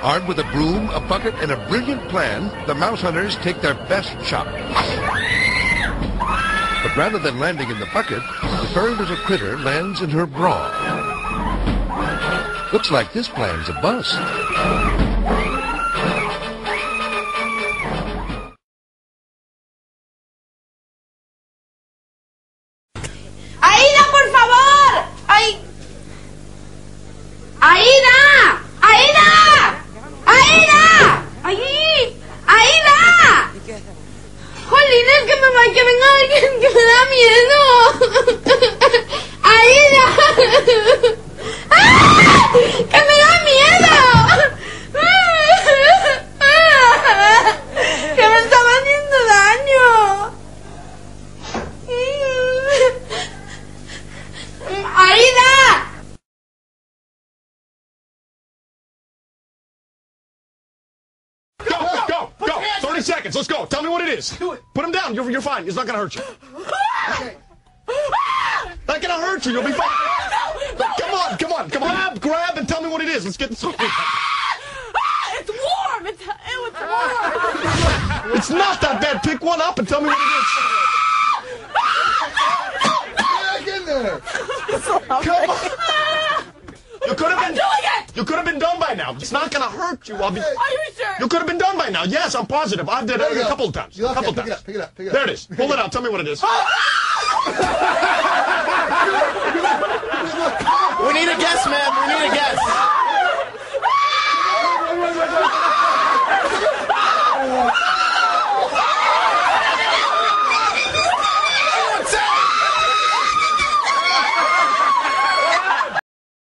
Armed with a broom, a bucket, and a brilliant plan, the mouse hunters take their best shot. But rather than landing in the bucket, the furry little critter lands in her bra. Looks like this plan's a bust. ¡Aida, por favor! ¡Ay! ¡Aida! ¡Aida! ¡Aida! ¡Ay! ¡Aida! ¡Jolín, es que venga alguien que me da miedo! ¡Aida! ¡Ah! ¡Que me da miedo! ¡Que me estaba haciendo daño! ¡Aida! Go! 30 seconds, let's go. Tell me what it is. Do it. Put him down, you're fine. It's not gonna hurt you. Okay. Not gonna hurt you, you'll be fine. Come on. Grab and tell me what it is. Let's get this over. It's warm! It's warm! It's not that bad. Pick one up and tell me what it is. Get in there. Come on. You could have been done by now. It's not gonna hurt you. Are you sure? You could have been done by now. Yes, I'm positive. I've done it a couple of times. Pick it up. There it is. Pull it out. Tell me what it is.